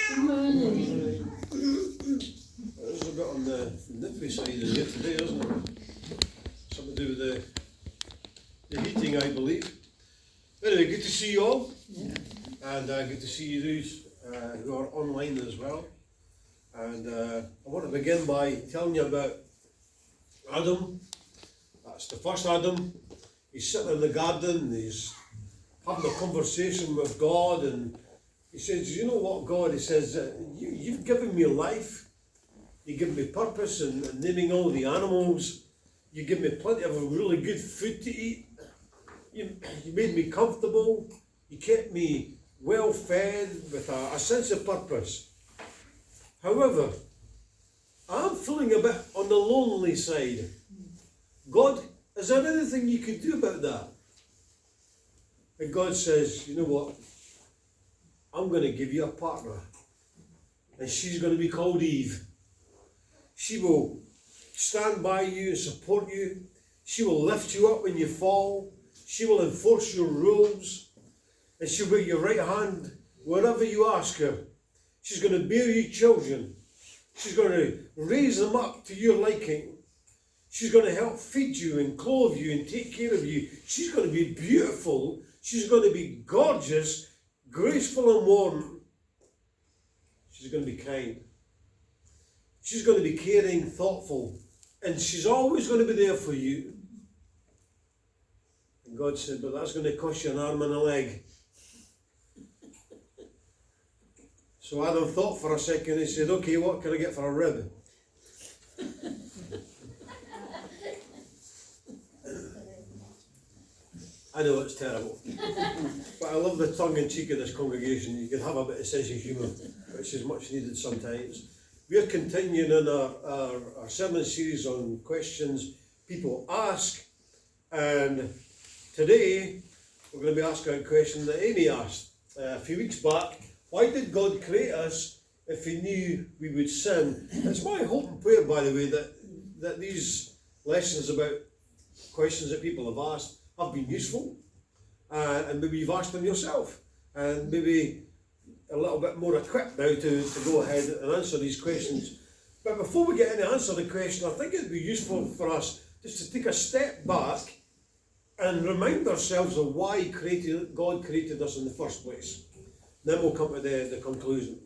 There's a bit on the nippy side of here today, isn't it? Something to do with the heating, I believe. Anyway, good to see you all. Yeah. And good to see you who are online as well. And I want to begin by telling you about Adam. That's the first Adam. He's sitting in the garden, he's having a conversation with God, and he says, you know what, God? He says, you've given me life. You give me purpose in naming all the animals. You give me plenty of really good food to eat. You made me comfortable. You kept me well fed with a sense of purpose. However, I'm feeling a bit on the lonely side. God, is there anything you could do about that? And God says, you know what? I'm going to give you a partner. And she's going to be called Eve. She will stand by you and support you. She will lift you up when you fall. She will enforce your rules. And she'll be your right hand wherever you ask her. She's going to bear you children. She's going to raise them up to your liking. She's going to help feed you and clothe you and take care of you. She's going to be beautiful. She's going to be gorgeous, graceful and warm. She's going to be kind. She's going to be caring, thoughtful, and she's always going to be there for you. And God said, but that's going to cost you an arm and a leg. So Adam thought for a second. He said, okay, what can I get for a rib? I know it's terrible, but I love the tongue-in-cheek of this congregation. You can have a bit of sense of humour, which is much needed sometimes. We're continuing in our sermon series on questions people ask, and today we're going to be asking a question that Amy asked a few weeks back. Why did God create us if he knew we would sin? It's my hope and prayer, by the way, that these lessons about questions that people have asked have been useful, and maybe you've asked them yourself, and maybe a little bit more equipped now to go ahead and answer these questions. But before we get in to answer the question, I think it'd be useful for us just to take a step back and remind ourselves of why God created us in the first place. Then we'll come to the conclusion.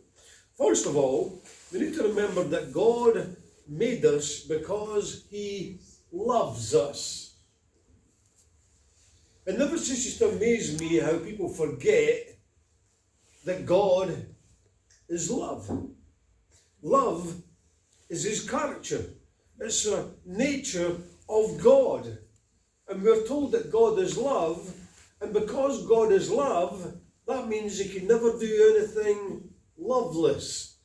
First of all, we need to remember that God made us because he loves us. It never ceases to amaze me how people forget that God is love. Love is his character. It's the nature of God. And we're told that God is love, and because God is love, that means he can never do anything loveless.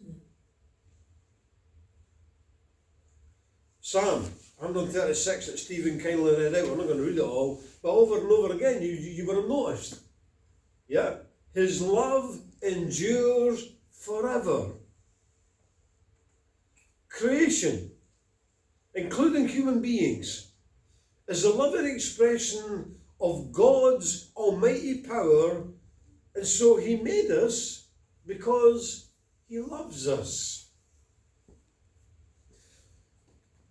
Psalm 136 that Stephen kindly read out, we're not going to read it all, but over and over again, you would have noticed. Yeah. His love endures forever. Creation, including human beings, is a living expression of God's almighty power, and so he made us because he loves us.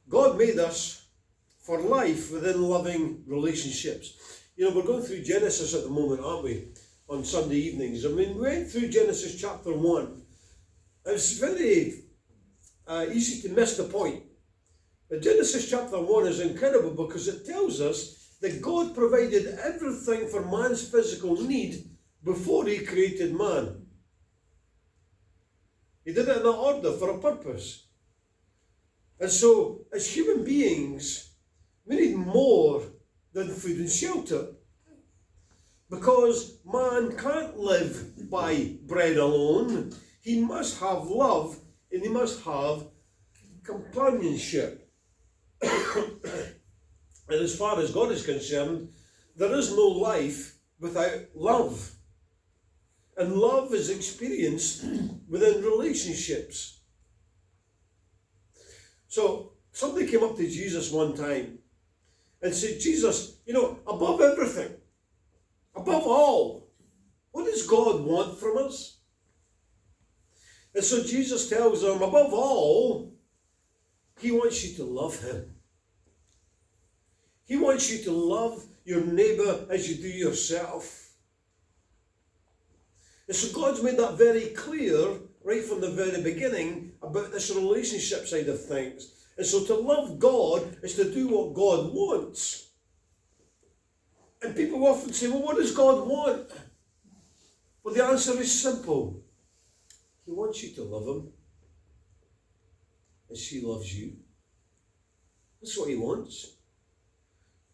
God made us for life within loving relationships. You know, we're going through Genesis at the moment, aren't we? On Sunday evenings. I mean, we went through Genesis chapter 1. It's very easy to miss the point. But Genesis chapter 1 is incredible because it tells us that God provided everything for man's physical need before he created man. He did it in that order for a purpose. And so, as human beings, we need more than food and shelter. Because man can't live by bread alone. He must have love and he must have companionship. And as far as God is concerned, there is no life without love. And love is experienced within relationships. So somebody came up to Jesus one time and said, Jesus, you know, above everything, above all, what does God want from us? And so Jesus tells them, above all, he wants you to love him. He wants you to love your neighbour as you do yourself. And so God's made that very clear right from the very beginning about this relationship side of things. And so to love God is to do what God wants. And people often say, well, what does God want? Well, the answer is simple. He wants you to love him as he loves you. That's what he wants.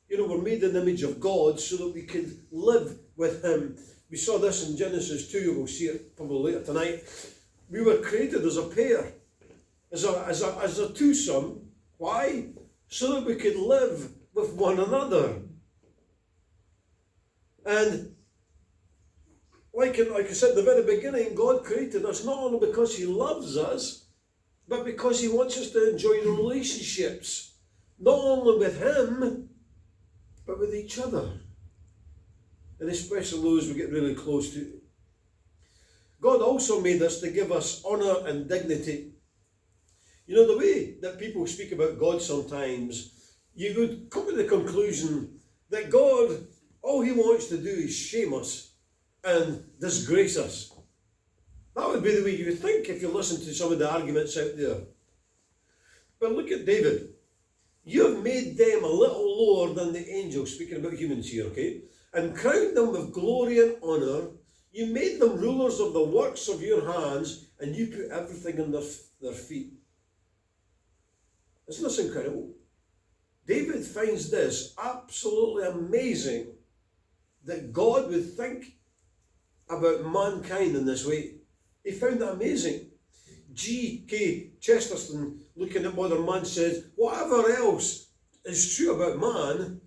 You know, we're made in the image of God so that we can live with him. We saw this in Genesis 2, we'll see it probably later tonight. We were created as a pair, as a twosome. Why? So that we could live with one another. And like I said at the very beginning, God created us not only because he loves us, but because he wants us to enjoy relationships. Not only with him, but with each other. And especially those we get really close to. God also made us to give us honour and dignity. You know, the way that people speak about God sometimes, you would come to the conclusion that God, all he wants to do is shame us and disgrace us. That would be the way you would think if you listen to some of the arguments out there. But look at David. You have made them a little lower than the angels, speaking about humans here, okay? And crowned them with glory and honour. You made them rulers of the works of your hands, and you put everything on their feet. Isn't this incredible? David finds this absolutely amazing, that God would think about mankind in this way. He found that amazing. G.K. Chesterton, looking at modern man, says, whatever else is true about man,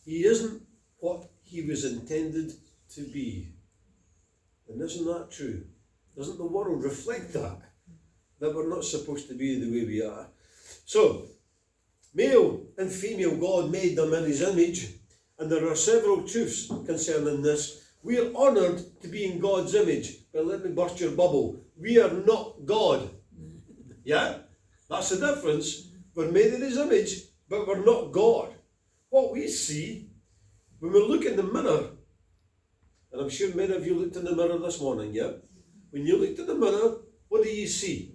he isn't what he was intended to be. And isn't that true? Doesn't the world reflect that? That we're not supposed to be the way we are. So, male and female, God made them in his image, and there are several truths concerning this. We are honoured to be in God's image, but let me burst your bubble. We are not God. Yeah? That's the difference. We're made in his image, but we're not God. What we see, when we look in the mirror, and I'm sure many of you looked in the mirror this morning, yeah? When you looked in the mirror, what do you see?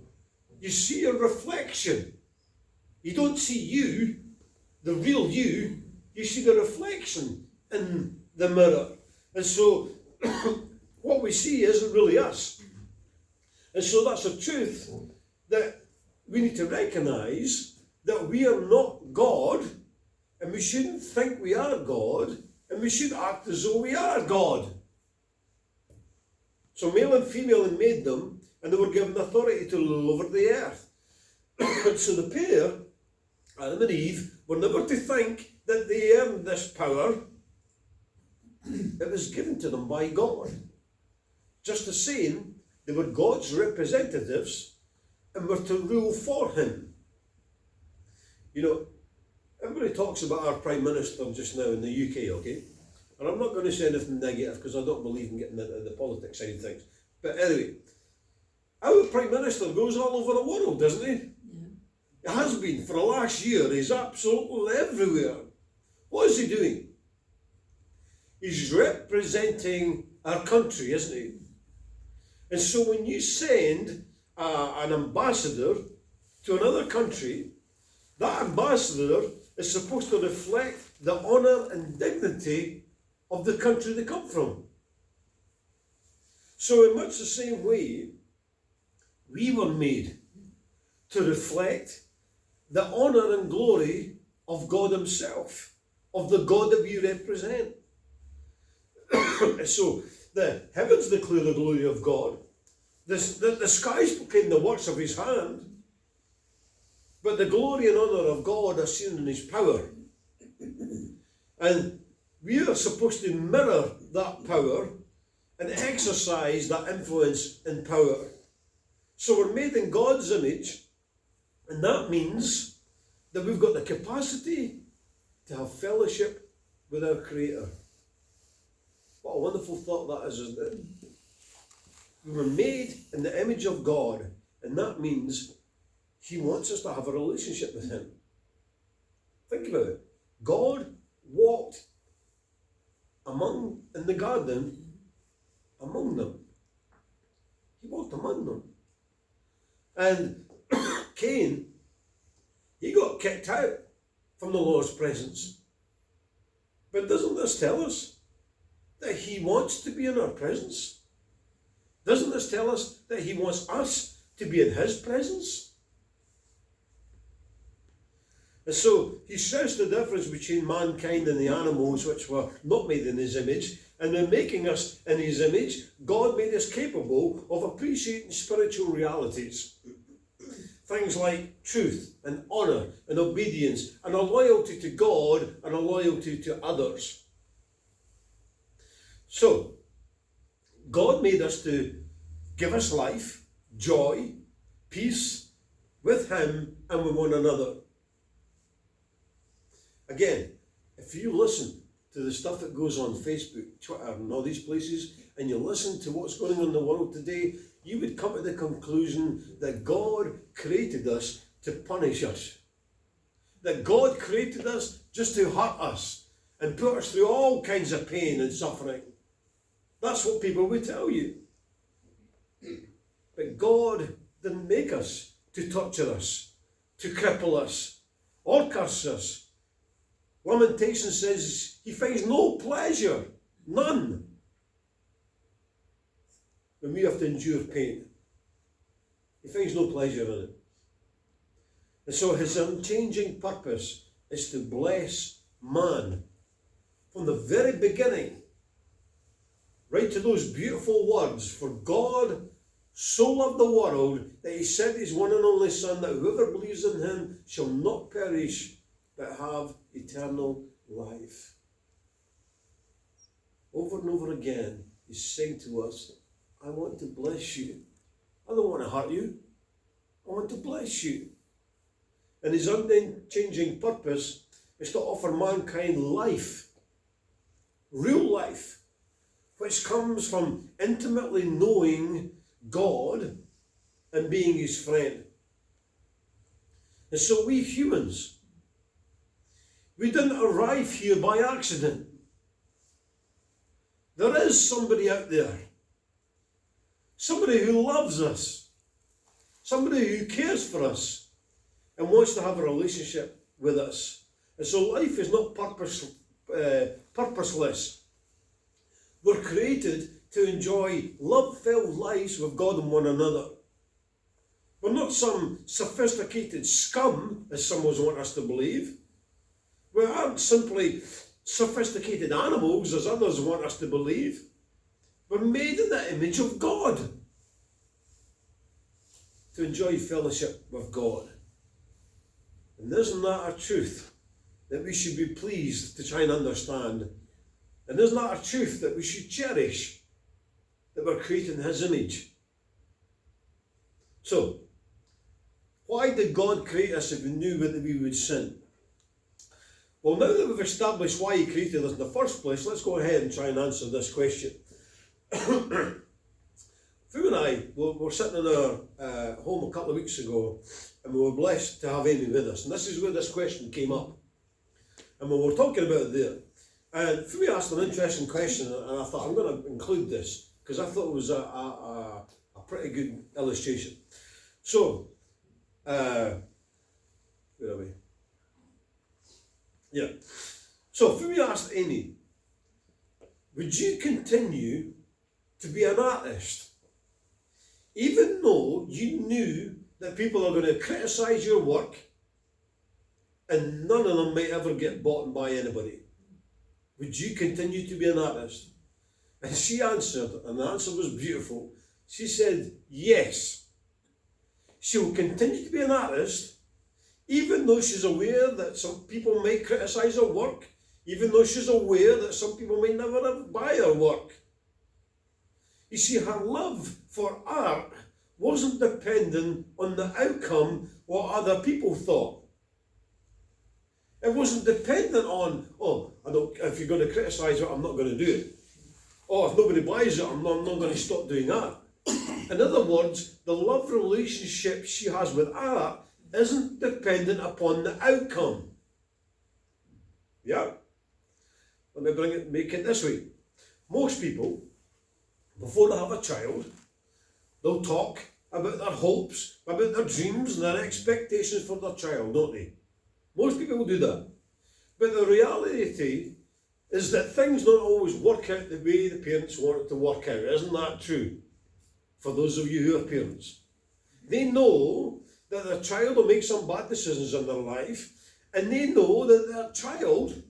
You see a reflection. You don't see you, the real you. You see the reflection in the mirror. And so, what we see isn't really us. And so that's a truth that we need to recognise, that we are not God, and we shouldn't think we are God, and we should act as though we are God. So male and female had made them, and they were given authority to rule over the earth. So the pair, Adam and Eve, were never to think that they earned this power. It was given to them by God. Just the same, they were God's representatives and were to rule for him. You know, everybody talks about our Prime Minister just now in the UK, okay? And I'm not going to say anything negative because I don't believe in getting into the politics side of things. But anyway, our Prime Minister goes all over the world, doesn't he? Yeah. It has been for the last year. He's absolutely everywhere. What is he doing? He's representing our country, isn't he? And so when you send an ambassador to another country, that ambassador is supposed to reflect the honour and dignity of the country they come from. So in much the same way, we were made to reflect the honour and glory of God himself, of the God that we represent. So the heavens declare the glory of God. The skies proclaim the works of his hand. But the glory and honour of God are seen in his power. And we are supposed to mirror that power and exercise that influence and power. So we're made in God's image, and that means that we've got the capacity to have fellowship with our Creator. What a wonderful thought that is, isn't it? We were made in the image of God, and that means He wants us to have a relationship with Him. Think about it. God walked in the garden among them. He walked among them. And Cain, he got kicked out from the Lord's presence. But doesn't this tell us that He wants to be in our presence? Doesn't this tell us that He wants us to be in His presence? And so He stressed the difference between mankind and the animals which were not made in His image. And in making us in His image, God made us capable of appreciating spiritual realities. Things like truth and honour and obedience and a loyalty to God and a loyalty to others. So, God made us to give us life, joy, peace with Him and with one another. Again, if you listen to the stuff that goes on Facebook, Twitter and all these places, and you listen to what's going on in the world today, you would come to the conclusion that God created us to punish us. That God created us just to hurt us and put us through all kinds of pain and suffering. That's what people would tell you. But God didn't make us to torture us, to cripple us, or curse us. Lamentation says He finds no pleasure, none, when we have to endure pain. He finds no pleasure in it. And so His unchanging purpose is to bless man. From the very beginning, right to those beautiful words, for God so loved the world that He sent His one and only Son, that whoever believes in Him shall not perish, but have eternal life. Over and over again, He's saying to us, I want to bless you. I don't want to hurt you. I want to bless you. And His unchanging purpose is to offer mankind life, real life, which comes from intimately knowing God and being His friend. And so we humans, we didn't arrive here by accident. There is somebody out there, somebody who loves us, somebody who cares for us and wants to have a relationship with us. And so life is not purposeless. We're created to enjoy love-filled lives with God and one another. We're not some sophisticated scum, as some want us to believe. We aren't simply sophisticated animals, as others want us to believe. We're made in the image of God to enjoy fellowship with God. And isn't that a truth that we should be pleased to try and understand? And isn't that a truth that we should cherish, that we're created in His image? So, why did God create us if He knew that we would sin? Well, now that we've established why He created us in the first place, let's go ahead and try and answer this question. Fu and I were sitting in our home a couple of weeks ago, and we were blessed to have Amy with us. And this is where this question came up. And we were talking about it there. And Fu asked an interesting question, and I thought, I'm going to include this, because I thought it was a pretty good illustration. So, where are we? Yeah. So Fu asked Amy, would you continue to be an artist even though you knew that people are going to criticise your work and none of them might ever get bought by anybody? Would you continue to be an artist? And she answered, and the answer was beautiful. She said, yes. She will continue to be an artist even though she's aware that some people might criticise her work, even though she's aware that some people might never buy her work. You see, her love for art wasn't dependent on the outcome, what other people thought. It wasn't dependent on, if you're going to criticise it, I'm not going to do it. Or if nobody buys it, I'm not going to stop doing art. In other words, the love relationship she has with Art isn't dependent upon the outcome. Yeah? Let me make it this way. Most people, before they have a child, they'll talk about their hopes, about their dreams and their expectations for their child, don't they? Most people will do that. But the reality is that things don't always work out the way the parents want it to work out. Isn't that true? For those of you who are parents. They know that their child will make some bad decisions in their life, and they know that their child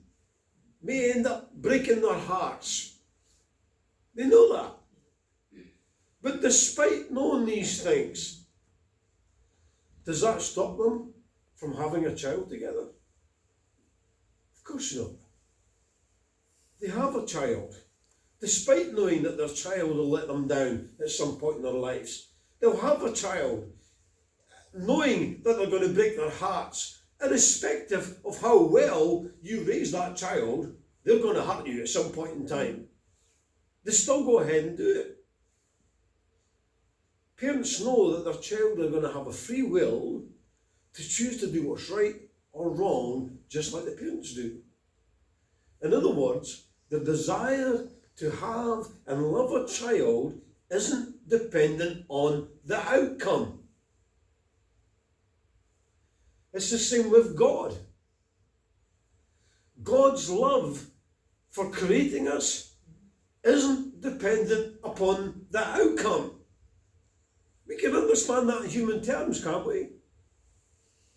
may end up breaking their hearts. They know that. But despite knowing these things, does that stop them from having a child together? Of course not. They have a child. Despite knowing that their child will let them down at some point in their lives, they'll have a child, knowing that they're going to break their hearts. Irrespective of how well you raise that child, they're going to hurt you at some point in time. They still go ahead and do it. Parents know that their child are going to have a free will to choose to do what's right or wrong, just like the parents do. In other words, the desire to have and love a child isn't dependent on the outcome. It's the same with God. God's love for creating us isn't dependent upon the outcome. We can understand that in human terms, can't we?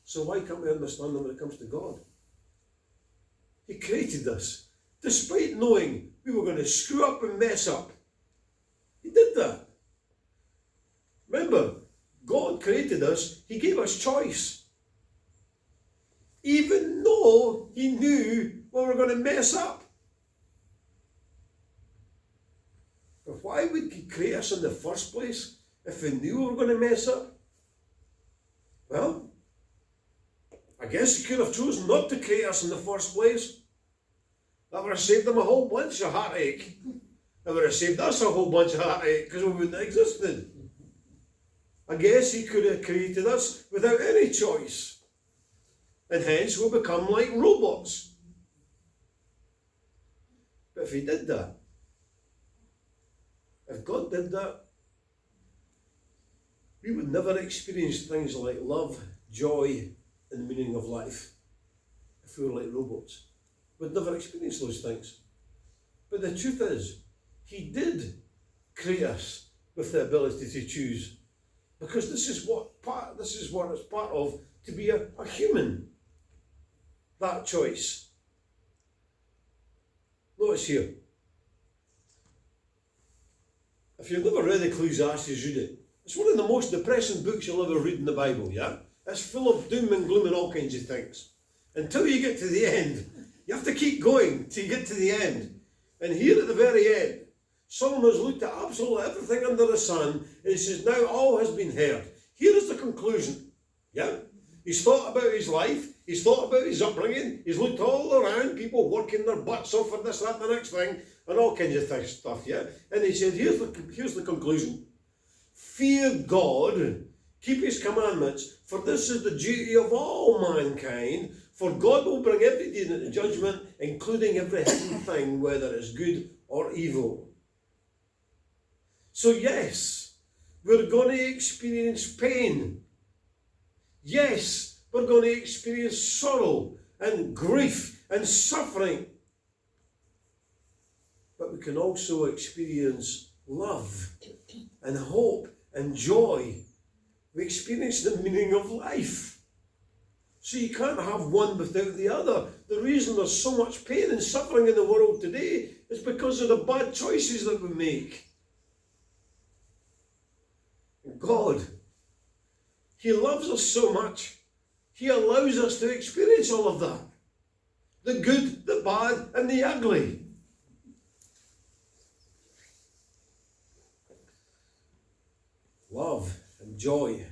So why can't we understand them when it comes to God? He created us, despite knowing we were going to screw up and mess up. He did that. Remember, God created us, He gave us choice. Even though He knew we were going to mess up. But why would He create us in the first place if He knew we were going to mess up? Well, I guess He could have chosen not to create us in the first place. That would have saved Him a whole bunch of heartache. That would have saved us a whole bunch of heartache because we wouldn't have existed. I guess He could have created us without any choice. And hence we'll become like robots. But if He did that, if God did that, we would never experience things like love, joy, and the meaning of life if we were like robots. We'd never experience those things. But the truth is, He did create us with the ability to choose. Because this is what it's part of to be a human. That choice. Notice here. If you've never read Ecclesiastes, read it. It's one of the most depressing books you'll ever read in the Bible, yeah? It's full of doom and gloom and all kinds of things. Until you get to the end. You have to keep going till you get to the end. And here at the very end, Solomon has looked at absolutely everything under the sun, and he says, now all has been heard. Here is the conclusion. Yeah? He's thought about his life, he's thought about his upbringing, he's looked all around, people working their butts off for this, that, and the next thing, and all kinds of stuff, yeah? And he said, here's the conclusion. Fear God, keep His commandments, for this is the duty of all mankind, for God will bring every deed into judgment, including every hidden thing, whether it's good or evil. So yes, we're going to experience pain. Yes, we're going to experience sorrow and grief and suffering. But we can also experience love and hope and joy. We experience the meaning of life. So you can't have one without the other. The reason there's so much pain and suffering in the world today is because of the bad choices that we make. And God, He loves us so much, He allows us to experience all of that. The good, the bad, and the ugly. Love and joy.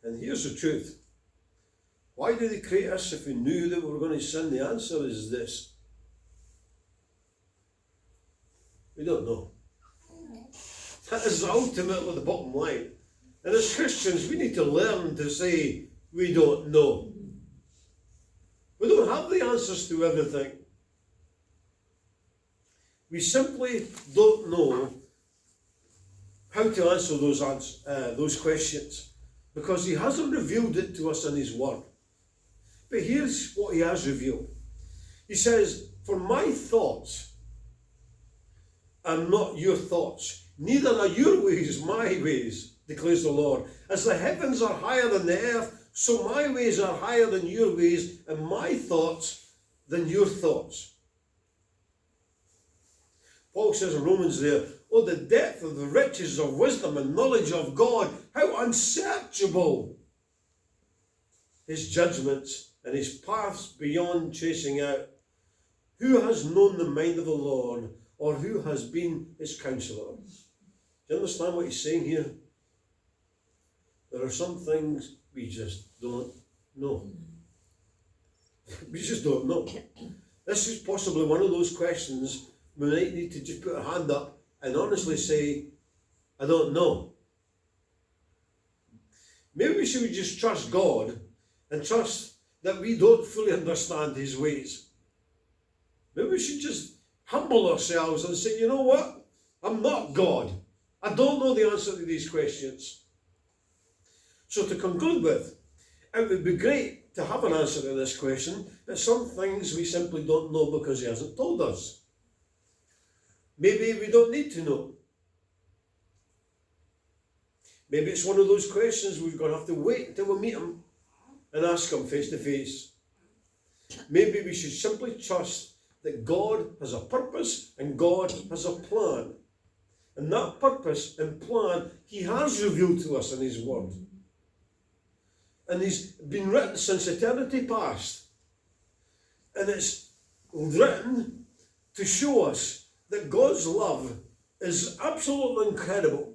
And here's the truth. Why did He create us if He knew that we were going to sin? The answer is this. We don't know. That is ultimately the bottom line. And as Christians, we need to learn to say, we don't know. We don't have the answers to everything. We simply don't know how to answer those questions, because he hasn't revealed it to us in his word. But here's what he has revealed. He says, for my thoughts are not your thoughts, neither are your ways my ways, declares the Lord. As the heavens are higher than the earth, so my ways are higher than your ways, and my thoughts than your thoughts. Paul says in Romans there, oh, the depth of the riches of wisdom and knowledge of God, how unsearchable his judgments and his paths beyond chasing out. Who has known the mind of the Lord, or who has been his counselor? Do you understand what he's saying here? There are some things we just don't know. We just don't know. This is possibly one of those questions we might need to just put our hand up and honestly say, I don't know. Maybe we should just trust God and trust that we don't fully understand his ways. Maybe we should just humble ourselves and say, you know what? I'm not God. I don't know the answer to these questions. So to conclude with, it would be great to have an answer to this question, but some things we simply don't know because he hasn't told us. Maybe we don't need to know. Maybe it's one of those questions we're going to have to wait until we meet him and ask him face to face. Maybe we should simply trust that God has a purpose and God has a plan. And that purpose and plan he has revealed to us in his word. And he's been written since eternity past. And it's written to show us that God's love is absolutely incredible.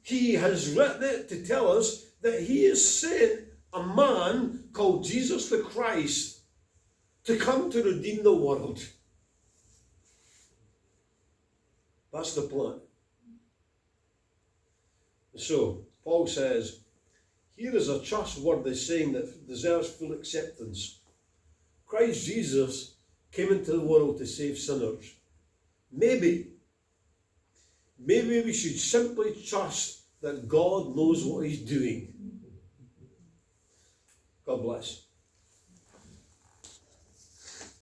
He has written it to tell us that he has sent a man called Jesus the Christ to come to redeem the world. That's the plan. So, Paul says, here is a trustworthy saying that deserves full acceptance. Christ Jesus came into the world to save sinners. Maybe we should simply trust that God knows what he's doing. God bless.